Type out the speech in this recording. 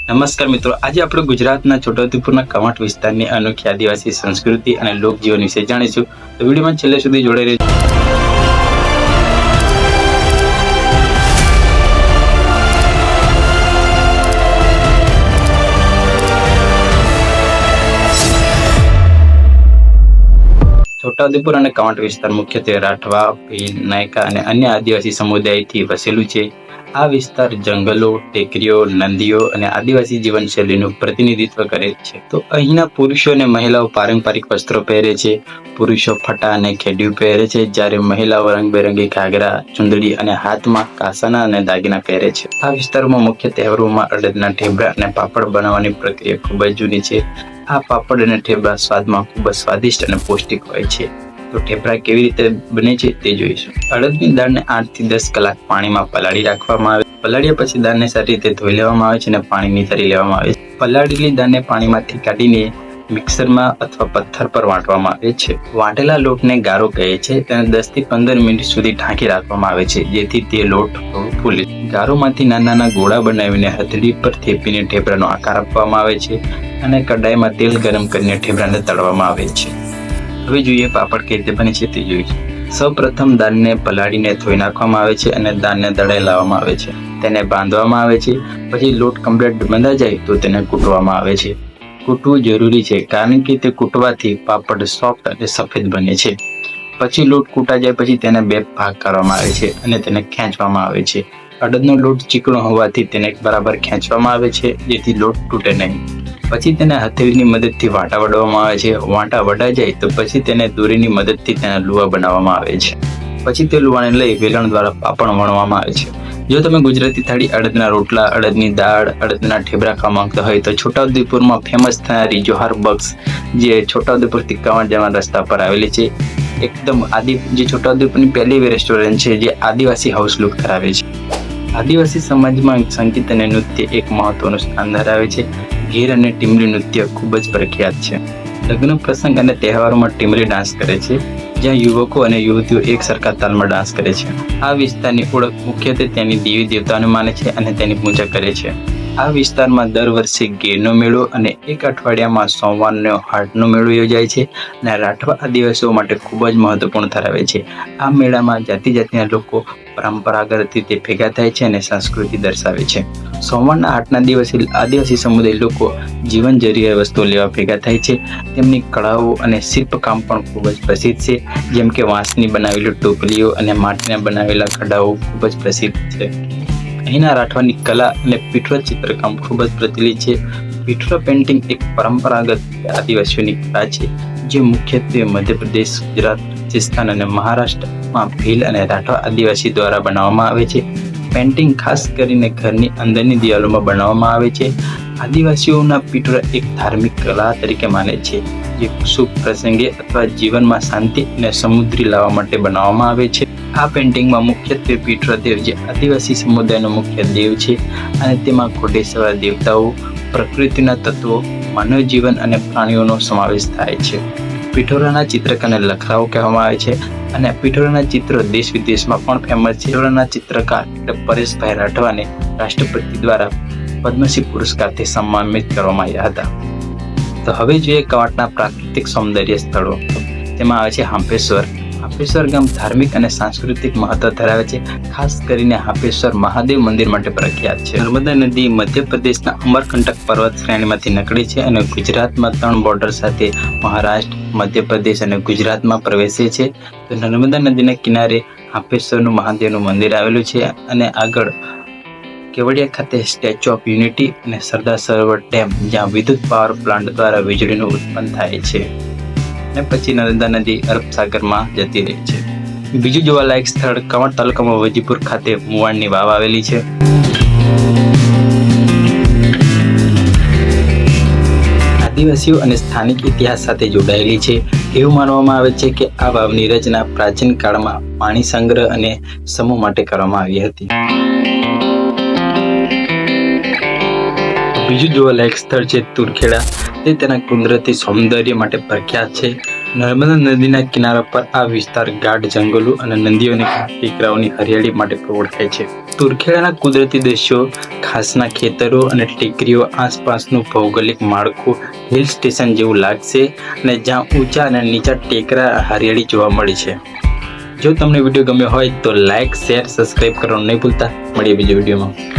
નમસ્કાર મિત્રો, આજે આપણે ગુજરાતના છોટાઉદેપુરના કવાંટ વિસ્તારની અનોખી આદિવાસી સંસ્કૃતિ અને લોકજીવન વિશે જાણીશું. તો વિડીયોમાં છેલ્લે સુધી જોડાઈ રહેજો. છોટાઉદેપુર અને કવાંટ વિસ્તાર મુખ્યત્વે રાઠવા, ભીલ, નાયકા અને અન્ય આદિવાસી સમુદાયથી વસેલું છે. આ વિસ્તાર જંગલો, ટેકરીઓ, નદીઓ અને આદિવાસી જીવનશૈલીનું પ્રતિનિધિત્વ કરે છે. તો અહીંના પુરુષો અને મહિલાઓ પારંપરિક વસ્ત્રો પહેરે છે. પુરુષો ફટા અને ખેડિયું પહેરે છે, જ્યારે મહિલાઓ રંગબેરંગી ઘાઘરા, ચુંદડી અને હાથમાં કાસાના અને દાગીના પહેરે છે. આ વિસ્તારોમાં મુખ્ય તહેવારોમાં અડદના ઠેબડા અને પાપડ બનાવવાની પ્રક્રિયા ખૂબ જ જૂની છે. આ પાપડ અને ઠેબડા સ્વાદમાં ખૂબ જ સ્વાદિષ્ટ અને પૌષ્ટિક હોય છે. તો ઠેબડા કેવી રીતે બને છે તે જોઈશું. અડદની દાળને 8 થી 10 કલાક પાણીમાં પલાળી રાખવામાં આવે. પલાળ્યા પછી દાળને સારી રીતે ધોઈ લેવામાં આવે છે અને પાણી નિતારી લેવામાં આવે છે. પલાળેલી દાળને પાણીમાંથી કાઢીને મિક્સરમાં અથવા પથ્થર પર વાટવામાં આવે છે. વાટેલા લોટને ગારો કહે છે. તેને 10 થી 15 મિનિટ સુધી ઢાંકી રાખવામાં આવે છે, જેથી તે લોટ ફૂલે. ગારોમાંથી નાના ગોળા બનાવીને હથેળી પર થેપીને ઠેબડાનો આકાર આપવામાં આવે છે અને કડાઈમાં તેલ ગરમ કરીને ઠેબડાને તળવામાં આવે છે. હવે જોઈએ પાપડ કેવી રીતે બને છે તે જોઈશું. સૌ પ્રથમ દાળને પલાળીને ધોઈ નાખવામાં આવે છે અને દાળને દળાઈ લાવવામાં આવે છે. તેને બાંધવામાં આવે છે. પછી લોટ કમ્પ્લીટ બંધાઈ જાય તો તેને કૂટવામાં આવે છે. કૂટવું જરૂરી છે, કારણ કે તે કૂટવાથી પાપડ સોફ્ટ અને સફેદ બને છે. પછી લોટ કૂટા જાય પછી તેને 2 ભાગ કરવામાં આવે છે અને તેને ખેંચવામાં આવે છે. અડદનો લોટ ચીકણો હોવાથી તેને બરાબર ખેંચવામાં આવે છે, જેથી લોટ તૂટે નહીં. પછી તેને હથેળીની મદદથી વાટા વડવામાં આવે છે. વાટા વડાઈ જાય તો પછી તેને દોરીની મદદથી તેના લુવા બનાવવામાં આવે છે. પછી તે લુવાને લઈ વેલણ દ્વારા પાપડ વણવામાં આવે છે. જો તમે ગુજરાતી થાળી, અડદના રોટલા, અડદની દાળ, અડદના ઠેબડા ખાવા માંગતા હોય તો છોટાઉદેપુરમાં ફેમસ થનારી જોહાર બક્સ, જે છોટાઉદેપુરથી કવાંટ જવાના રસ્તા પર આવેલી છે, એકદમ જે છોટાઉદેપુરની પહેલી રેસ્ટોરન્ટ છે, જે આદિવાસી હાઉસ લુક ધરાવે છે. આદિવાસી સમાજમાં સંગીત અને નૃત્ય એક મહત્વનું સ્થાન ધરાવે છે. ગીર અને ટીમલી નૃત્ય ખૂબ જ પ્રખ્યાત છે. લગ્ન પ્રસંગ અને તહેવારોમાં ટીમલી ડાન્સ કરે છે, જ્યાં યુવકો અને યુવતીઓ એક સરખા તાલમાં ડાન્સ કરે છે. આ વિસ્તારની ઓળખ મુખ્યત્વે તેની દેવી દેવતાઓને માને છે અને તેની પૂજા કરે છે. આ વિસ્તારમાં દર વર્ષે ગેરનો મેળો અને એક અઠવાડિયામાં સોમવારનો હાટનો મેળો યોજાય છે અને રાઠવા આદિવાસીઓ માટે ખૂબ જ મહત્વપૂર્ણ ધરાવે છે. આ મેળામાં જાતિના લોકો પરંપરાગત રીતે ભેગા થાય છે અને સંસ્કૃતિ દર્શાવે છે. સોમવારના હાટના દિવસે આદિવાસી સમુદાય લોકો જીવન જરૂરિયાત વસ્તુઓ લેવા ભેગા થાય છે. તેમની કળાઓ અને શિલ્પકામ પણ ખૂબ જ પ્રસિદ્ધ છે, જેમ કે વાંસની બનાવેલી ટોપલીઓ અને માટીના બનાવેલા ઘડાઓ ખૂબ જ પ્રસિદ્ધ છે. અહીંના રાઠવાની કલા અને પીઠોરા ચિત્રકામ ખૂબ જ પ્રચલિત છે. પીઠોરા પેઇન્ટિંગ એક પરંપરાગત આદિવાસીઓની કલા છે, જે મુખ્યત્વે મધ્યપ્રદેશ, ગુજરાત, રાજસ્થાન અને મહારાષ્ટ્રમાં ભીલ અને રાઠવા આદિવાસી દ્વારા બનાવવામાં આવે છે. પેઇન્ટિંગ ખાસ કરીને ઘરની અંદરની દિવાલોમાં બનાવવામાં આવે છે. આદિવાસીઓના પીઠોરા એક ધાર્મિક કલા તરીકે માને છે, જે શુભ પ્રસંગે અથવા જીવનમાં શાંતિ અને સમૃદ્ધિ લાવવા માટે બનાવવામાં આવે છે. આ પેઇન્ટિંગમાં મુખ્યત્વે પીઠોરા દેવ, જે આદિવાસી સમુદાયનો મુખ્ય દેવ છે, અને તેમાં ઘોડેસવાર દેવતાઓ, પ્રકૃતિના તત્વો, માનવ જીવન અને પ્રાણીઓનો સમાવેશ થાય છે. પીઠોરાના ચિત્રકારને લખરાઓ કહેવામાં આવે છે અને પીઠોરાના ચિત્રો દેશ વિદેશમાં પણ ફેમસ છે. પીઠોરાના ચિત્રકાર પરેશભાઈ રાઠવાને રાષ્ટ્રપતિ દ્વારા પદ્મશ્રી પુરસ્કારથી સન્માનિત કરવામાં આવ્યા હતા. તો હવે જોઈએ કવાંટના પ્રાકૃતિક સૌંદર્ય સ્થળો. તેમાં આવે છે હાંપેશ્વર. હાંપેશ્વર ગામ ધાર્મિક અને સાંસ્કૃતિક મહત્વ ધરાવે છે. ખાસ કરીને હાંપેશ્વર મહાદેવ મંદિર માટે પ્રખ્યાત છે. નર્મદા નદી મધ્યપ્રદેશના અમરકંટક પર્વત શ્રેણીમાંથી નીકળે છે અને ગુજરાતમાં 3 બોર્ડર સાથે મહારાષ્ટ્ર, મધ્યપ્રદેશ અને ગુજરાતમાં પ્રવેશે છે. તો નર્મદા નદીના કિનારે હાંપેશ્વરનું મહાદેવનું મંદિર આવેલું છે અને આગળ કેવડિયા ખાતે સ્ટેચ્યુ ઓફ યુનિટી અને સરદાર સરોવર ડેમ, જ્યાં વિદ્યુત પાવર પ્લાન્ટ દ્વારા વીજળીનું ઉત્પન્ન થાય છે. અને પછી નર્મદા નદી અરબ સાગરમાં જતી રહે છે. બીજું જોવાલાયક સ્થળ કવાંટ તાલુકામાં વજીપુર ખાતે મુવાડની વાવ આવેલી છે. આદિવાસીઓ અને સ્થાનિક ઇતિહાસ સાથે જોડાયેલી છે. એવું માનવામાં આવે છે કે આ વાવની રચના પ્રાચીન કાળમાં પાણી સંગ્રહ અને સમૂહ માટે કરવામાં આવી હતી. બીજું જોવાલાયક સ્થળ છે તુરખેડા. તે તેના કુદરતી સૌંદર્ય માટે પ્રખ્યાત છે. નર્મદા નદીના કિનારા પર આ વિસ્તાર ગાઢ જંગલો અને નદીઓ અને ટેકરાઓની હરિયાળી માટે ઓળખાય છે. તુરખેડાના કુદરતી દ્રશ્યો, ઘાસના ખેતરો અને ટેકરીઓ આસપાસનું ભૌગોલિક માળખું હિલ સ્ટેશન જેવું લાગશે અને જ્યાં ઊંચા અને નીચા ટેકરા હરિયાળી જોવા મળે છે. જો તમને વિડીયો ગમ્યો હોય તો લાઇક, શેર, સબસ્ક્રાઇબ કરવાનું નહીં ભૂલતા. મળીએ બીજા વિડીયોમાં.